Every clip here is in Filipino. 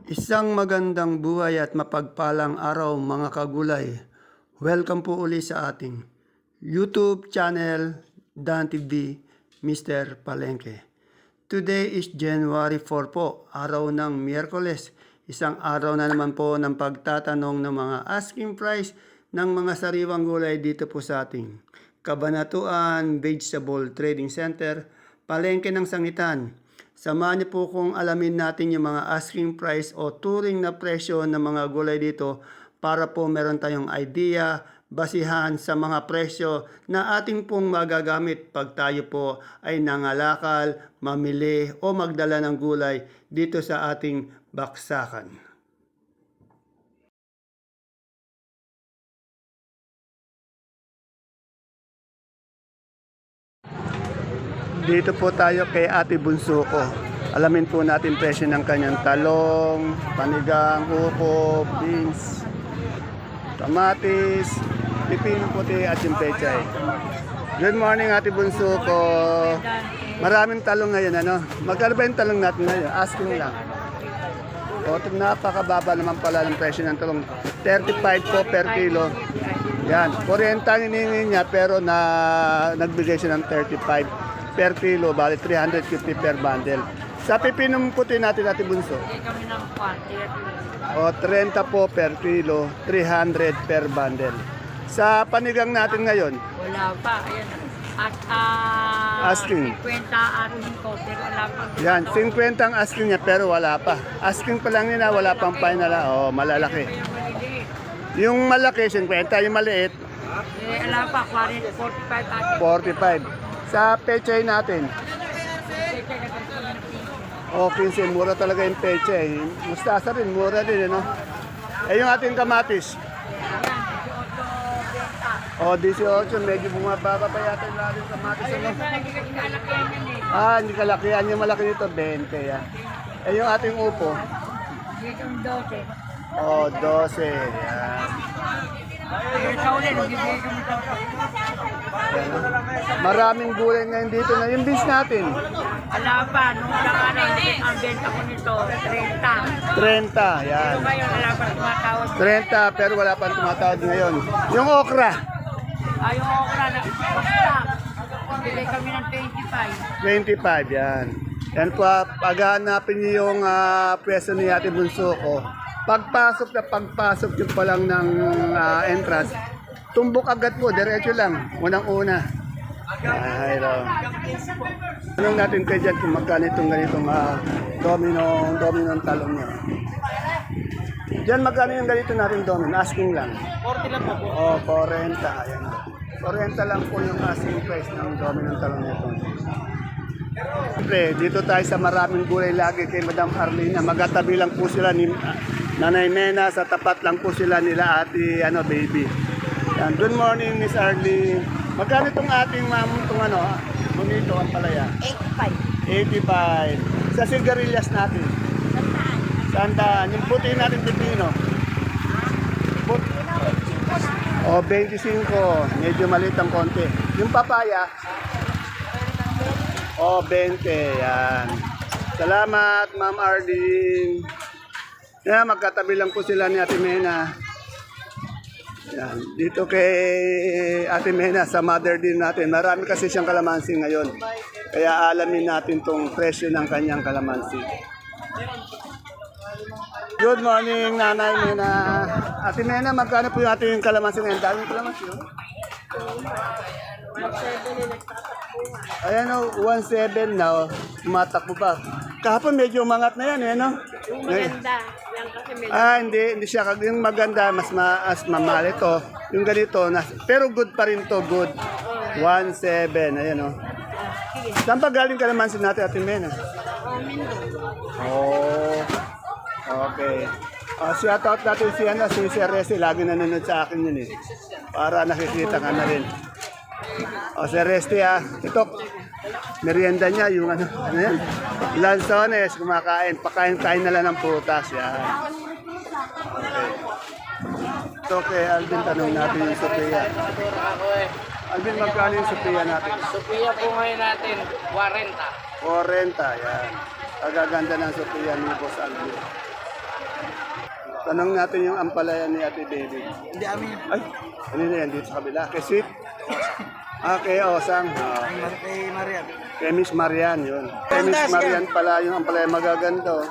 Isang magandang buhay at mapagpalang araw mga kagulay. Welcome po uli sa ating YouTube channel Dan TV Mr. Palengke. Today is January 4 po, araw ng Miyerkules. Isang araw na naman po ng pagtatanong ng mga asking price ng mga sariwang gulay dito po sa ating Kabanatuan Vegetable Trading Center, Palengke ng Sangitan. Samahan niyo po kung alamin natin yung mga asking price o turing na presyo ng mga gulay dito para po meron tayong idea, basihan sa mga presyo na ating pong magagamit pag tayo po ay nangalakal, mamili o magdala ng gulay dito sa ating baksakan. Dito po tayo kay Ate Bunso ko. Alamin po natin presyo ng kanyang talong, panigang, upo, beans, kamatis, pipino puti at yung pechay. Good morning Ate Bunso ko. Maraming talong ngayon, ano? Magkano ba yung talong natin ngayon? Asking lang. O, napakababa naman pala ng presyo ng talong. 35 po per kilo. Yan, 40 ang hinihingi niya pero nagbigay siya ng 35 per kilo, bali 350 per bundle. Sa pipinong puti natin Bunso. Kami ng O 30 po per kilo, 300 per bundle. Sa panigang natin ngayon, wala pa. Ayan. At asking. 50 aruhin ko, pero wala pa. Yan, 50 ang asking niya pero wala pa. Asking pa lang nila, wala pang final. O, malalaki. Yung malaki, 50. Yung maliit, Wala pa, 45 45. Sa pechay natin, o 15, mura talaga yung pechay. Mustasa rin, mura din, ano? Eh, yung ating kamatis, o 18, medyo bumababa pa yata yung lalim kamatis, ano? Hindi kalakihan. Yung malaki nito, 20, yan. Eh, yung ating upo, Dito yung 12. o 12, yan. Sa ulit, nagbibigay kami ito. Maraming gulay ngayon dito na. Yung beans natin, Wala pa, nung naman ang benta ko nito, 30. 30, yan. Ito ngayon, wala pa tumatawad. 30, pero wala pang tumatawad ngayon. Yung okra, Yung okra, nag-stock. Bili kami ng 25. 25, yan. Yan po, paghahanapin niyo yung pwesto ni Ate Bunso ko. Pagpasok yung pa lang ng entrance, tumbok agad po, diretso lang, unang-una. Ay, tanong natin kayo dyan kung magkano itong ganitong domino talong niya. Dyan magkano yung ganito natin domino, asking lang. 40 lang po. O, 40, ayan. 40 lang po yung asking price ng domino talong nito. Siyempre, dito tayo sa maraming gulay lagi kay Madam Arlina. Magatabi lang po sila ni Nanay Mena, sa tapat lang po sila nila ate baby. Yan. Good morning Miss Arlene. Magkano itong ating bonito ang palaya? 85. 85. Sa sigarilyas natin? Sandaan. Yung puti natin pipino? O 25. Medyo maliit ang konti. Yung papaya? O 20. Yan. Salamat Ma'am Arlene. Yan, magkatabi lang po sila ni Ate Mena. Yan, dito kay Ate Mena sa mother din natin. Marami kasi siyang kalamansi ngayon. Kaya alamin natin tong presyo ng kanyang kalamansi. Good morning, Nanay Mena. Ate Mena, magkano po yung ating kalamansi ngayon? Daming kalamansi, oh. Ayan o, 1.7 na o. Tumatakbo pa. Kahapon medyo umangat na yan, no? Yung maganda. Yan kasi medyo. Hindi siya. Yung maganda, mas mamahal ito. Yung ganito, pero good pa rin to, good. 1.7, ayan o. Saan pa galing ka naman si natin, Ate Mena? Oh, okay. Shout out natin si Sir Resi. Lagi nanonood sa akin yun eh. Para nakikita ka na rin. Sir Resti ito, merienda niya, yung ano yan? Lanzones, kumakain, pakain-kain na lang ng putas, yan. Okay. Ito kay Alvin, tanong natin yung Sophia. Alvin, magkano yung Sophia natin? Sophia po ngayon natin, 40. 40, yan. Agaganda ng Sophia ni Boss Alvin. Tanong natin yung ampalaya ni Ate Baby. Hindi amin. Ay, ano na yan dito sa kabila? Kay Sweet? Kay Osang. Kay Marian. Kay Miss Marian, yun. Kay Miss Marian pala yung ampalaya magaganda. Oh.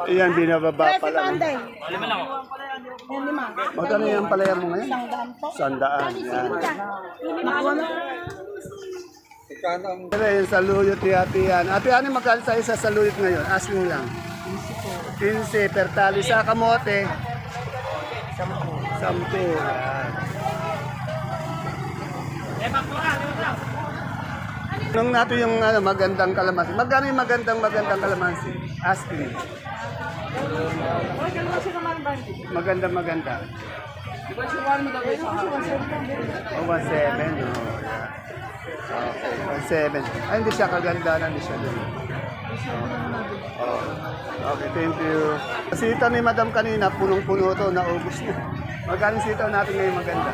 Iyan, binababa pa lang. Magkano yung ampalaya mo ngayon? 100. Yan. Pero yung saluyot ni Ate Yan. Ate Yan, magkano sa isa saluyot ngayon? Ask mo lang. 15 per tali sa kamote. 10. Yan. Nung natin yung magandang kalamansi. Magkano yung magandang kalamansi? Asking. Maganda. Oh, 1.7. Oh, yeah. Okay, 1.7. Ay, hindi siya kaganda na, hindi siya dun. Oh. Okay, thank you. Sitaw ni Madam kanina, punong-puno to, naubos na. Magkano sitaw natin ngayon maganda?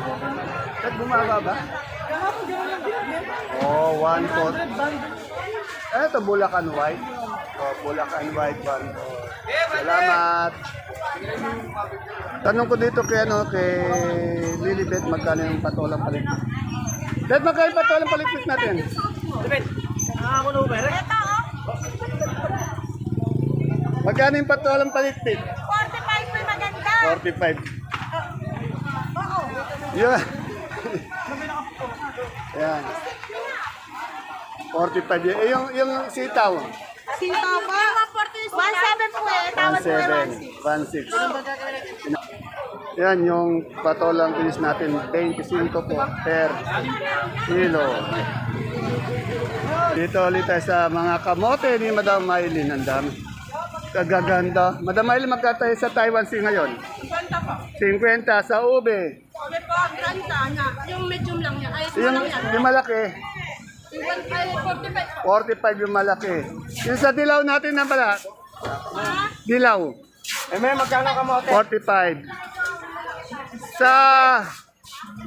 Ba't bumaba ba? Oh, 1.4. Ito, Bulacan White. Oh, Bulacan White, 1.4. Salamat. Tanong ko dito kay Lilibet, magkano yung patolang paligpit? Bet, magkano yung patolang paligpit natin? Magkano yung patolang paligpit? 45 po yung maganda. 45. Oo. Yan. Yan. 45 yan. Yung sitaw. Sitaw po. 17 po eh. Tawad po eh 1.6. Yan yung patolang pinis natin. 25 po per kilo. Dito ulit tayo sa mga kamote ni Madam Maylin. Ang dami. Kagaganda. Madam Maylin, magkatayo sa Taiwan Sea ngayon? 50 po. 50 sa ube. Sabi po, ang ganda niya. Yung medium lang niya. Ay, Yung, lang yan. yung malaki. 45 po. 45 yung malaki. Yung sa dilaw natin na pala. Dilaw. May magkano kamote? 45. Sa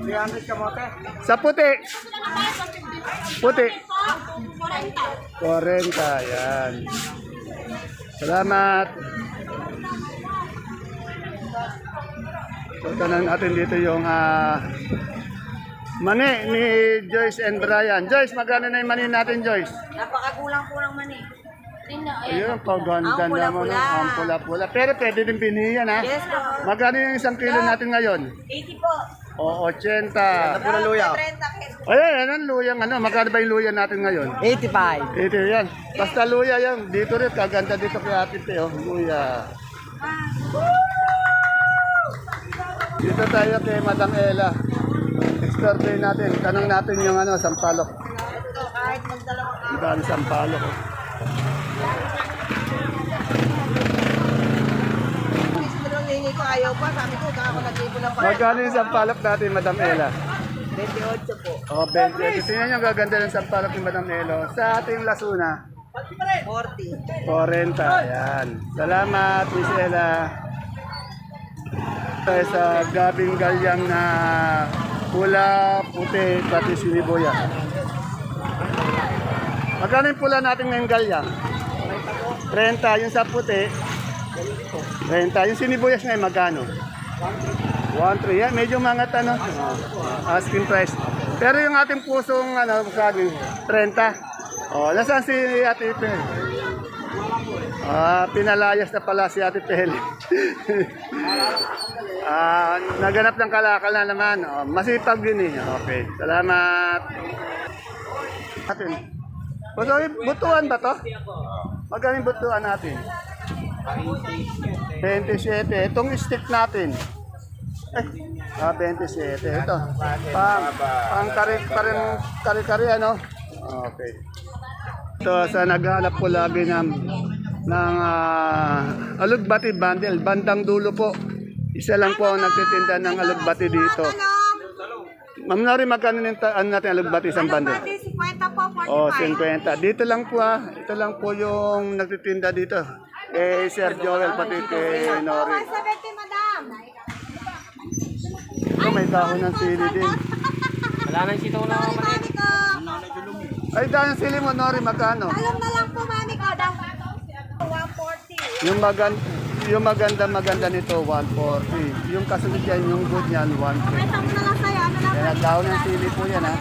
300 kamote. sa puti. Puti. 40. 40. Yan. Salamat. So, tanong natin dito yung mani ni Joyce and Brian. Joyce, magkano na yung mani natin, Joyce? Napakakulang po ng mani. Ayun, paganda Ang naman. pula-pula. Ang pula-pula. Pero pwede din biniyan, ha? Yes po. Magkano yung isang kilo natin ngayon? 80 po. O, 80. Puro luya. 30 pesos. Ayan, ang luyang ano. Magkano ba yung luya natin ngayon? 85. 80 yan. Basta luya yan. Dito rin, kaganda dito kay Ate Teo. Luya. Dito tayo kay Madam Ella. Explore tayo natin. Tanong natin yung sampalok. Ito, kahit magdalawang Ang dami sampalok. Oh. Hindi ko ayaw pa. Sabi ko, ako nag-ibo ng Magkano yung sampalok natin, Madam Ella? 28 po. Oh, 20. Tingnan nyo, gaganda ng sampalok ni Madam Ella. Sa ating Lasuna, 40. 40. Yan. Salamat, Miss Ella. Tayo sa gabing galyang na pula, puti, pati siniboya. Magkano yung pula natin ngayong galyang? 30. Yung sa puti, 30. Yung sinibuyas ngayon, magkano? 1.3. Yan, medyo mangat asking price. Pero yung ating pusong magkano? 30. Oh, nasaan si Ate Pel? Pinalayas na pala si Ate Pel. Naganap ng kalakal na naman. Masipag din eh. Okay, salamat. Atin. Butuan ba to? Magkano yung butuan natin? 27. Itong stick natin. 27. Ito. Pang kari-kari ano? Okay. Ito sa naghanap ko lagi ng alugbati bundle. Bandang dulo po. Isa lang po ang nagtitinda ng alugbati dito. Ma'am Nori, magkano natin alugbati isang bundle? 50 po, 45. Oh, 50. Dito lang po Ito lang po yung nagtitinda dito. Kay Sir Joel pati kay Nori. 70, madam. Ito may dahon ng sili din. Wala nang sitaw na Sorry, mami ko. Ay, dahon ng sili mo, Nori, magkano? Talong na lang po, mami ko. Yung maganda nito, 140. Yung kasunod yan, yung good niyan, 150. Kaya daw ng sili po yan, ha?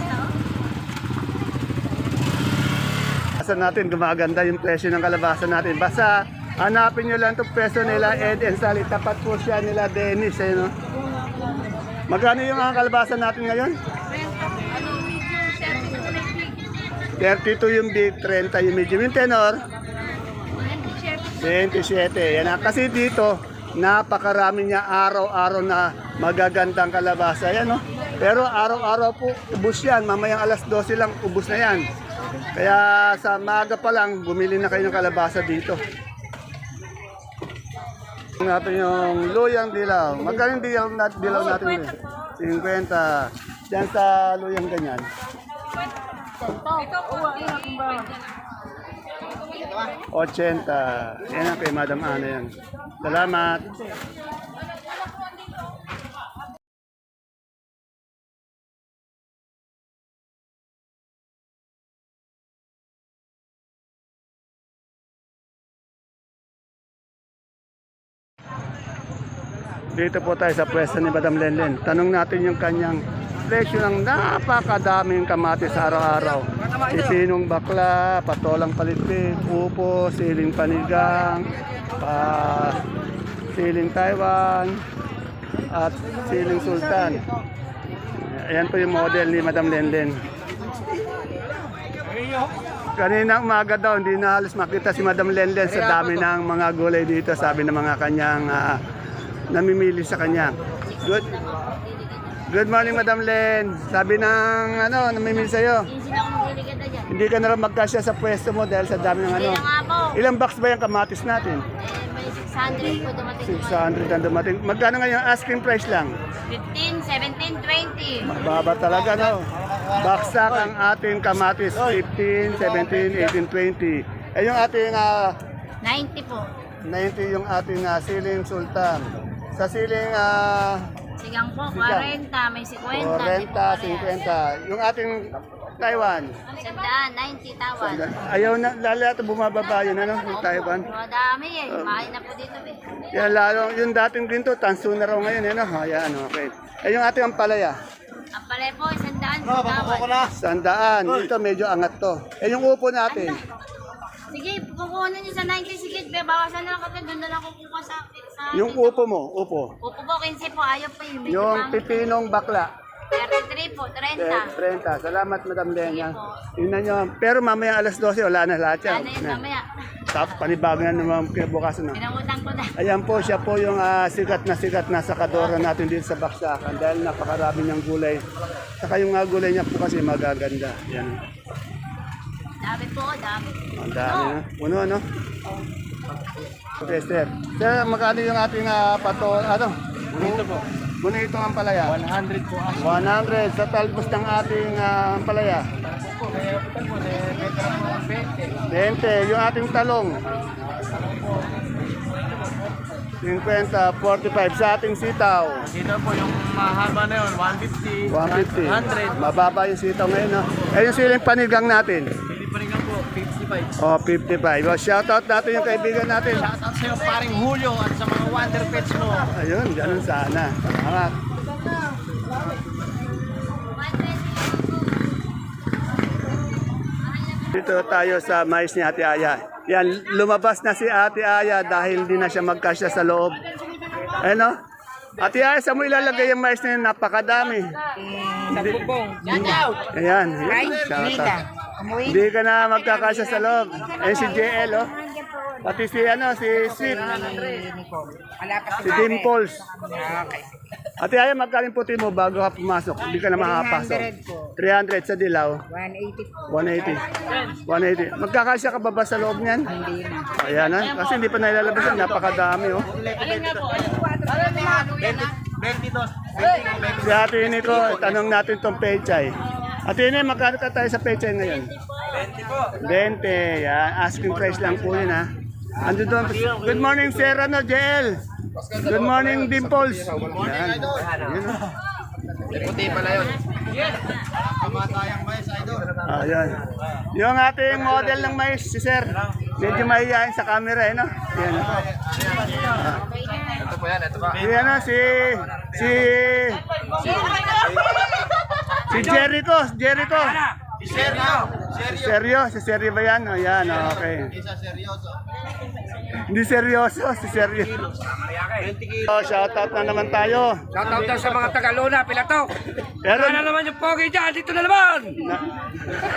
Kalabasa natin, gumaganda yung presyo ng kalabasa natin. Basta hanapin nyo lang itong presyo nila, Ed and Sally. Tapat po siya nila, Dennis, eh, no? Magkano yung kalabasa natin ngayon? 32 yung big, 30 yung medium. Yung tenor? 27. Yan na. Kasi dito, napakarami niya araw-araw na magagandang kalabasa. Yan, no? Pero araw-araw po, ubus yan. Mamayang alas 12 lang, ubus na yan. Kaya sa maaga pa lang, bumili na kayo ng kalabasa dito. Natin yung luyang dilaw. Magkano yung dilaw natin? 50. Diyan sa luyang ganyan. 80. Yan ang kay Madam Ana yan. Salamat. Dito po tayo sa pwesto ni Madam Lenlen. Tanong natin yung kanyang presyo ng napakadaming kamatis sa araw-araw. Pipinong bakla, patolang palitpit, upo, siling panigang, siling Taiwan, at siling sultan. Ayan po yung model ni Madam Lenlen. Kanina umaga daw, hindi na halos makita si Madam Lenlen sa dami ng mga gulay dito, sabi ng mga kanyang namimili sa kanya. Good morning, Madam Len. Sabi ng namimili sa'yo. Hindi ka na rin magkasya sa pwesto mo dahil sa dami ng ano. Ilang box ba yung kamatis natin? May 600 po dumating. 600 ang dumating. Magkano ngayon? Asking price lang. 15, 17, 20. Mababa talaga, no? Baksak ang ating kamatis. 15, 17, 18, 20. Eh yung ating 90 po. 90 yung ating siling sultan. Sa siling Sigang po, Sigang. 40, may 50. 40, 50. Yung ating Taiwan. 90 tawan. Ayaw na, lalo ito bumababa yun, ano, yung Taiwan. Madami eh. Mahin na po dito eh. Yan, lalo, yung dating ginto, tanso na raw ngayon, ano, ayan, okay. Eh, yung ating ampalaya, Ang palay po, 100 po tawan. 100. Ito, medyo angat to. Eh, yung upo natin, Sige, kukuha niyo sa 90 sige. Bawasan na lang kasi doon na lang kukuha sa yung upo mo, upo. Upo po, 15 po. Ayaw po yun. Medyo Yung pangit. pipinong bakla, 33 po, 30. 30. Salamat, Madam Lenya. Tingnan nyo, pero mamaya alas 12, wala na lahat yan. Ano yun mamaya? Tapos panibago na naman kinabukasan na. Pinangutang ko na. Ayan po, siya po yung sikat na sakadora natin dito sa Baksakan dahil napakarami niyang gulay. Saka yung gulay niya po kasi magaganda. Yan. Dami po, dami. Ang dami na. Puno, ano? Okay, sir. Sir, magkano yung ating pato, Bonito po. Bonito ang palaya. 100 po. 100 sa talbos ng ating palaya. 20. Yung ating talong. 50, 45 sa ating sitaw. Dito po yung mahaba na yun, 150. 150. 100. Mababa yung sitaw ngayon, no? Eh, yung siling panigang natin. Pili pa rin nga po, 55. Oh, 55. Oh, shoutout natin yung kaibigan natin. Shoutout sa'yo paring Julio at sa mga Wonder Pets mo. Ayun, ganun sana. Salamat. Dito tayo sa mais ni Ate Aya. Yan, lumabas na si Ate Aya dahil hindi na siya magkasya sa loob. Ano? Ate Aya, saan mo ilalagay yung mais na yun? Napakadami. Sa bubong. Ayan. Shoutout. Hindi ka na magkakasya sa loob. Ayan si JL, oh. Pati si, si Sweet. Si Dimples. Ate Aya, magkaling puti mo bago ka pumasok? Hindi ka na makakapasok. 300 sa dilaw. 180. 180. Magkakasya ka ba ba sa loob niyan? Hindi na. Ayan, kasi hindi pa nailalabas yan. Napakadami, oh. Si Ate Ini ko, tanong natin tong pechay. Ate Ini, magkano ka tayo sa pechay ngayon? 20 po. 20. Yan. Asking price lang po yun, ha. Ando doon. Good morning, Sir JL. Good morning, Dimples. Yan. Yan, oh. Puti pala yun. Ayan. Yung ating model ng mais, si Sir. Medyo mahihayin sa camera eh, no? Yan. Ito po yan, ito pa. Si ano, si Jericho, Jericho. Si Seryo ba yan? O yan, okay. Isa seryoso. Hindi seryoso, si Seryo. Oh, shoutout na naman tayo. Shoutout daw sa mga Tagalona, Pilato. Pero Ano naman yung pogi dyan? Dito na naman!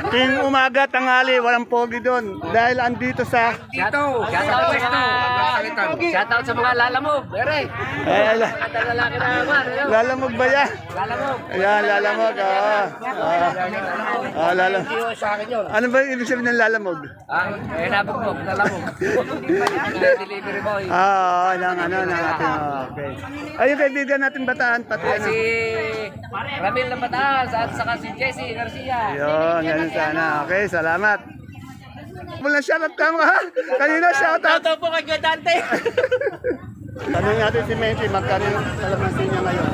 ting umaga, tanghali, walang pogi doon. Dahil andito sa... Dito! Shoutout sa mga Shoutout sa mga lalamog. Bere. Lalaki na naman. Lalamog ba yan? Lalamog. Ayan, lalamog. Lalamog. Sa akin yun. Ano ba yung ibig sabihin ng lalamog? Nabog. Lalamog. Delivery boy. Ng ating, okay. Ay, yung kaibigan natin Bataan, pati ano. Ramil ng Batas at saka si Jesse Garcia. Yun, ganun sana. Okay, salamat. Mula shoutout ka mo ha? Kanina shoutout. Shoutout po kay Kuya Dante. Tanong natin si Menchi, magkano yung kalamansin niya ngayon?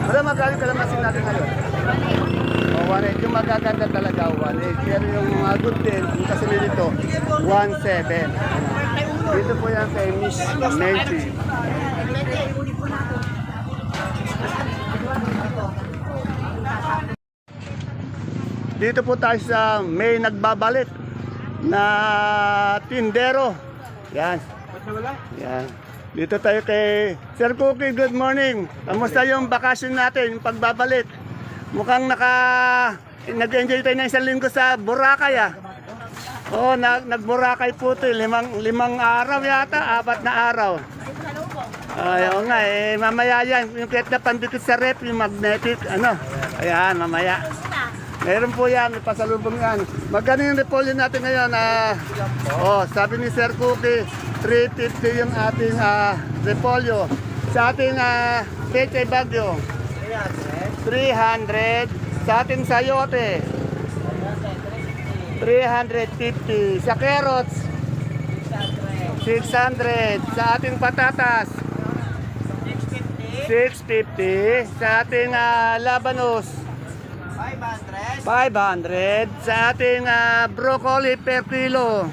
Wala, magkano yung kalamansin natin ngayon? O, 1.8. Yung magaganda talaga, 1.8. Pero yung mga good din, yung kasi nito, 1.7. Dito po yan kay Miss Menchi. Dito po tayo sa may nagbabalit na tindero. Yan. Yan. Dito tayo kay Sir Cookie, good morning. Kamusta yung bakasyon natin, yung pagbabalit? Mukhang nag-enjoy tayo ng isang linggo sa Boracay ah. Oo, nag-Boracay po ito. Limang araw yata, 4 na araw. Ayaw nga eh, mamaya yan. Yung kahit na pandikit sa rep, yung magnetic, ano. Ayan, mamaya. Meron po yan, may pasalubong yan. Magkano yung repolyo natin ngayon? Sabi ni Sir Cookie, 350 yung ating repolyo. Sa ating Peche Bagyo, 300. Sa ating sayote, 350. Sa carrots, 600. Sa ating patatas, 650. Sa ating labanos, 500. Sa ating broccoli per kilo,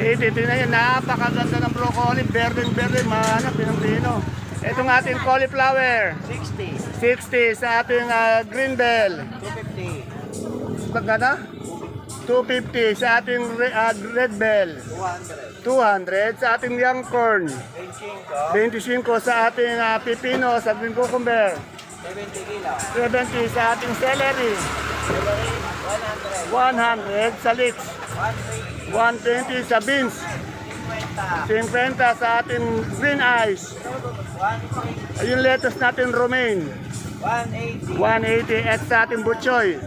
80. Tingnan nyo, napakaganda ng broccoli. Berde, mahanap, pinang-pino. Itong ating cauliflower, 60. Sa ating green bell, 250. Magkano? 250. Sa ating red bell, 200. Sa ating young corn, 25. Sa ating pipino, sa green cucumber, 70. Sa ating celery, 100. Sa leeks, 120. Sa beans, 50. Sa ating green ice, yung lettuce natin romaine, 180. At sa ating butchoy,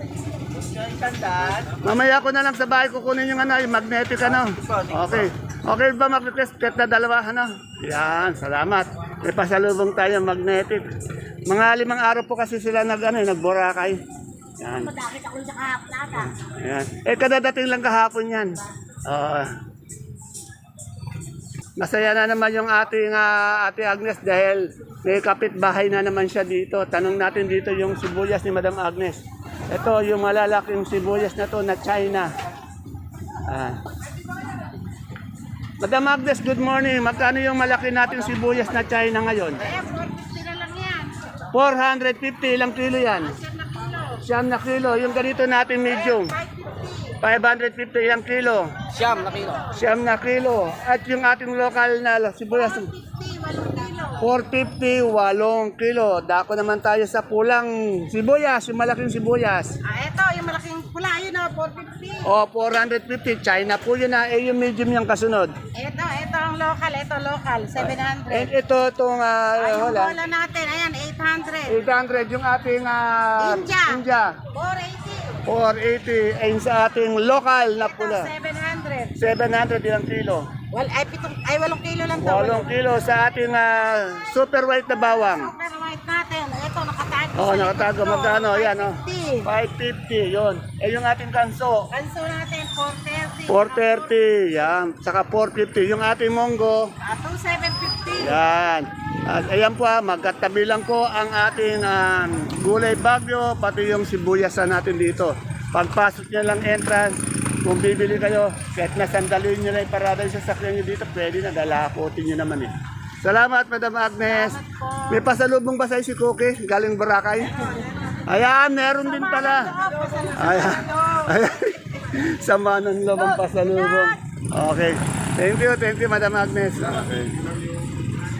mamaya ko na lang sa bahay kukunin yung yung magnetic Okay. Okay ba mag-request kahit na dalawa Yan, salamat. May pasalubong tayo magnetic. Mga 5 araw po kasi sila nag-Boracay. Yan. Yan. Kadadating lang kahapon yan. Masaya na naman yung ating Ate Agnes dahil may kapitbahay na naman siya dito. Tanong natin dito yung sibuyas ni Madam Agnes. Ito yung malalaking sibuyas na to na China. Madam Agnes, good morning. Magkano yung malaki nating sibuyas na China ngayon? 450. Ilang kilo yan? 9 na kilo. Yung ganito natin medium, 550. Ilang kilo? 9 na kilo. At yung ating local na sibuyas, 450, 8 kilo. Dako naman tayo sa pulang sibuyas, yung malaking sibuyas. Ito, yung malaking pula, yun 450. 450. China po yun yung medium yung kasunod. Ito ang local, 700. And ito itong Yung wala. bola natin, ayan, 800. 800 yung ating India. 480. 480. Ayun sa ating local na Ito, pula. 700. 700 ilang kilo? 8 kilo lang to. 8 kilo sa ating super white na bawang. Pero white natin, ito nakatago. Nakatago. Magkano? Yan, 550. 550, yun. Yung ating kanso, Kanso natin, 430. 430, yan. Saka 450. Yung ating monggo, 2750. yan. At ayan po, magkatabi lang po ang ating gulay bagyo, pati yung sibuyas natin dito. Pagpasok niya lang entrance, Kung bibili kayo, kahit na sandalin nyo na yung parada yung sasakyan nyo dito, pwede na, dalakotin nyo naman eh. Salamat, Madam Agnes. May pasalubong ba sa'yo si Cookie? Galing Boracay? Ayan, meron din pala. Ayan. Ayan. Sama ng loob ang pasalubong. Okay. Thank you, Madam Agnes. Okay.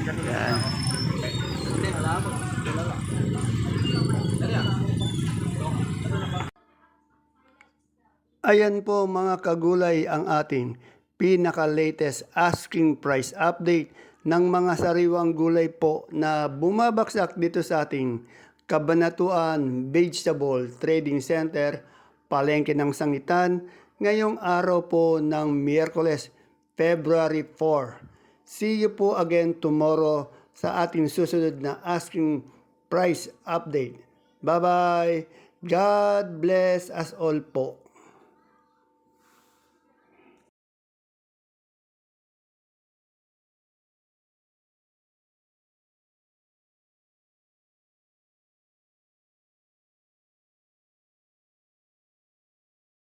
Ayan. Ayan po mga kagulay ang ating pinaka-latest asking price update ng mga sariwang gulay po na bumabaksak dito sa ating Kabanatuan Vegetable Trading Center, Palengke ng Sangitan, ngayong araw po ng Miyerkules, February 4. See you po again tomorrow sa ating susunod na asking price update. Bye-bye! God bless us all po.